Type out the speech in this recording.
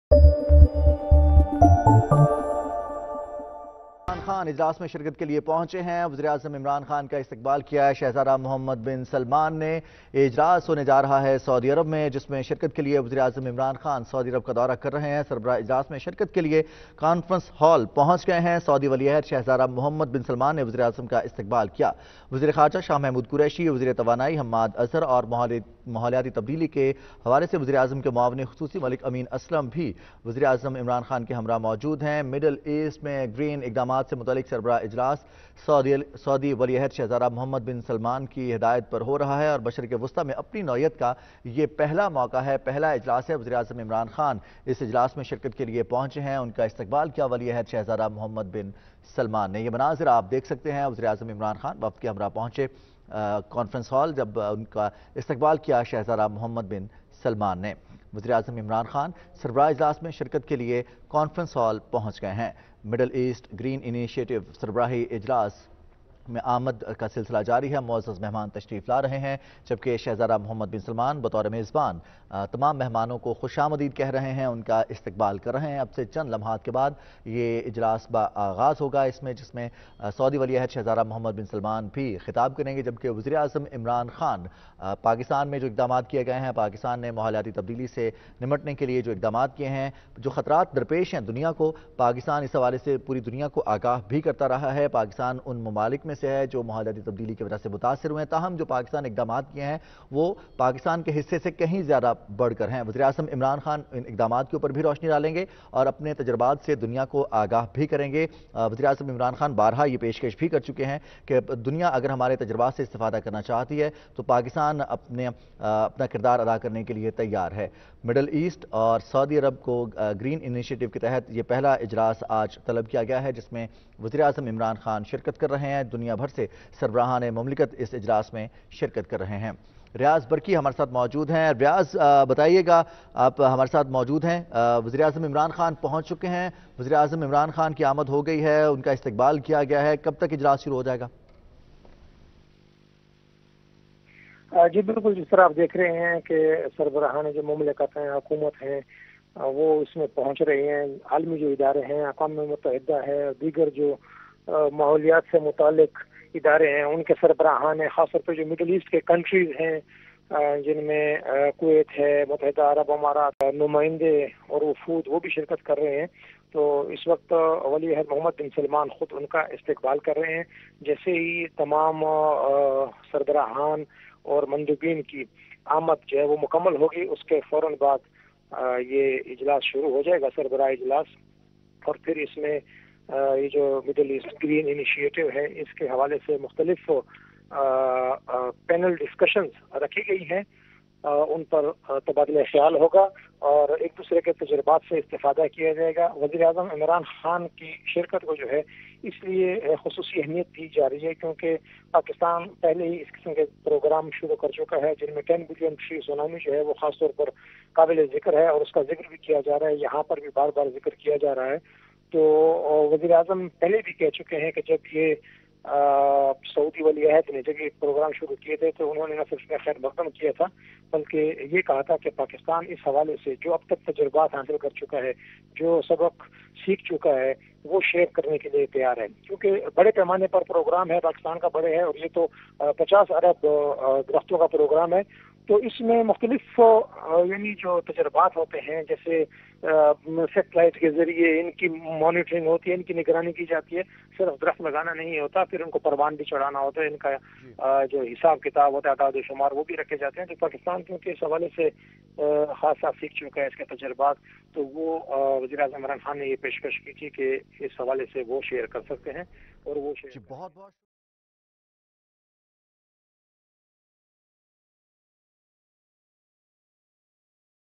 इमरान खान इजलास में शिरकत के लिए पहुंचे हैं। वज़ीर-ए-आज़म इमरान खान का इस्तकबाल किया है शहज़ादा मोहम्मद बिन सलमान ने। इजलास होने जा रहा है सऊदी अरब में, जिसमें शिरकत के लिए वज़ीर-ए-आज़म इमरान खान सऊदी अरब का दौरा कर रहे हैं। सरबराह इजलास में शिरकत के लिए कॉन्फ्रेंस हॉल पहुंच गए हैं। सऊदी वली-अहद शहज़ादा मोहम्मद बिन सलमान ने वज़ीर-ए-आज़म का इस्तकबाल किया। वज़ीर ख़ारजा शाह महमूद कुरैशी, वज़ीर तवानाई हम्माद अज़हर और माहौलियाती तब्दीली के हवाले से वज़ीर-ए-आज़म के मुआविन ख़ुसूसी मलिक अमीन असलम भी वज़ीर-ए-आज़म इमरान खान के हमरा मौजूद हैं। मिडल ईस्ट में ग्रीन इक़दामात से मुतल्लिक़ सरबराह इजलास सऊदी वली-अहद शहज़ादा मोहम्मद बिन सलमान की हिदायत पर हो रहा है और मशरिक़ वुस्ता में अपनी नौयत का ये पहला मौका है, पहला इजलास है। वज़ीर-ए-आज़म इमरान खान इस इजलास में शिरकत के लिए पहुंचे हैं। उनका इस्तकबाल किया वली-अहद शहज़ादा मोहम्मद बिन सलमान ने। ये मनाज़िर आप देख सकते हैं, वज़ीर-ए-आज़म इमरान खान वफ़द के हमरा पहुंचे कॉन्फ्रेंस हॉल, जब उनका इस्तकबाल किया शहज़ादा मोहम्मद बिन सलमान ने। वज़ीर-ए-आज़म इमरान खान सरबराह इजलास में शिरकत के लिए कॉन्फ्रेंस हॉल पहुंच गए हैं। मिडल ईस्ट ग्रीन इनिशिएटिव सरबराही इजलास में आमद का सिलसिला जारी है। मुअज़्ज़ज़ मेहमान तशरीफ़ ला रहे हैं, जबकि शहज़ादा मोहम्मद बिन सलमान बतौर मेज़बान तमाम मेहमानों को खुशामदीद कह रहे हैं, उनका इस्तकबाल कर रहे हैं। अब से चंद लम्हात के बाद ये इजलास आगाज़ होगा, जिसमें सऊदी वली-अहद शहज़ादा मोहम्मद बिन सलमान भी खिताब करेंगे, जबकि वज़ीर-ए-आज़म इमरान खान पाकिस्तान में जो इक़दामात किए गए हैं, पाकिस्तान ने माहौलियाती तब्दीली से निमटने के लिए जो इक़दामात किए हैं, जो ख़तरात दरपेश हैं दुनिया को, पाकिस्तान इस हवाले से पूरी दुनिया को आगाह भी करता रहा है। पाकिस्तान उन ममालिक में से है जो माहौलियाती तब्दीली की वजह से मुतासिर हुए हैं, ताहम जो पाकिस्तान इक़दामात किए हैं वो पाकिस्तान के हिस्से से कहीं ज़्यादा बढ़कर हैं। वज़ीर-ए-आज़म इमरान खान इन इक़दामात के ऊपर भी रोशनी डालेंगे और अपने तजर्बात से दुनिया को आगाह भी करेंगे। वज़ीर-ए-आज़म इमरान खान बारहा ये पेशकश भी कर चुके हैं कि दुनिया अगर हमारे तजर्बात से इस्तिफ़ादा करना चाहती है तो पाकिस्तान अपना किरदार अदा करने के लिए तैयार है। मिडल ईस्ट और सऊदी अरब को ग्रीन इनिशिएटिव के तहत ये पहला इजलास आज तलब किया गया है, जिसमें वज़ीर-ए-आज़म इमरान खान शिरकत कर रहे हैं। दुनिया भर से सरबराहान मुमलिकत इस इजलास में शिरकत कर रहे हैं। रियाज बरकी हमारे साथ मौजूद हैं। रियाज, बताइएगा, आप हमारे साथ मौजूद हैं। वज़ीर-ए-आज़म इमरान खान पहुंच चुके हैं, वज़ीर-ए-आज़म इमरान खान की आमद हो गई है, उनका इस्तकबाल किया गया है, कब तक इजलास शुरू हो जाएगा? जी बिल्कुल, जिस तरह आप देख रहे हैं कि सरबराहान जो मुमलिकत हैं, हुकूमत हैं, वो इसमें पहुंच रहे हैं। आलमी जो इदारे हैं, अक़वाम मुत्तहिदा है, दीगर जो माहौलियात से मुतालिक इदारे हैं, उनके सरबराहान हैं। ख़ास तौर पर जो मिडल ईस्ट के कंट्रीज़ हैं, जिनमें कुवैत है, मुत्तहिदा अरब अमारात, नुमाइंदे और वफूद, वो भी शिरकत कर रहे हैं। तो इस वक्त वली-अहद मोहम्मद बिन सलमान खुद उनका इस्तकबाल कर रहे हैं। जैसे ही तमाम सरबराहान और मंदूबीन की आमद जो है वो मुकम्मल होगी, उसके फ़ौरन बाद ये इजलास शुरू हो जाएगा, सरबराह इजलास। और फिर इसमें ये जो मिडल ईस्ट ग्रीन इनिशिएटिव है, इसके हवाले से मुख्तलिफ पैनल डिस्कशंस रखी गई हैं, उन पर तबादला ख्याल होगा और एक दूसरे के तजुर्बात से इस्तेफादा किया जाएगा। वज़ीर-ए-आज़म इमरान खान की शिरकत को जो है इसलिए खुसूसी अहमियत दी जा रही है क्योंकि पाकिस्तान पहले ही इस किस्म के प्रोग्राम शुरू कर चुका है, जिनमें 10 बिलियन ट्री सुनामी जो है वो ख़ास तौर पर काबिल ज़िक्र है और उसका जिक्र भी किया जा रहा है, यहाँ पर भी बार बार जिक्र किया जा रहा है। तो वज़ीर-ए-आज़म पहले भी कह चुके हैं कि जब ये सऊदी वली-अहद ने जब ये प्रोग्राम शुरू किए थे तो उन्होंने न सिर्फ इसमें खैर मकदम किया था, बल्कि ये कहा था कि पाकिस्तान इस हवाले से जो अब तक तजुर्बात हासिल कर चुका है, जो सबक सीख चुका है, वो शेयर करने के लिए तैयार है। क्योंकि बड़े पैमाने पर प्रोग्राम है, पाकिस्तान का बड़े है और ये तो 50 अरब दरख्तों का प्रोग्राम है। तो इसमें मुख्तलिफ यानी जो तजुर्बात होते हैं, जैसे सेटेलाइट के जरिए इनकी मॉनिटरिंग होती है, इनकी निगरानी की जाती है। सिर्फ दरख्त लगाना नहीं होता, फिर उनको परवान भी चढ़ाना होता है, इनका जो हिसाब किताब होता है, आदाद शुमार, वो भी रखे जाते हैं। तो पाकिस्तान क्योंकि इस हवाले से खासा सीख चुका है, इसके तजुर्बात, तो वो वज़ीर-ए-आज़म इमरान खान ने ये पेशकश की थी कि इस हवाले से वो शेयर कर सकते हैं और वो शेयर बहुत बहुत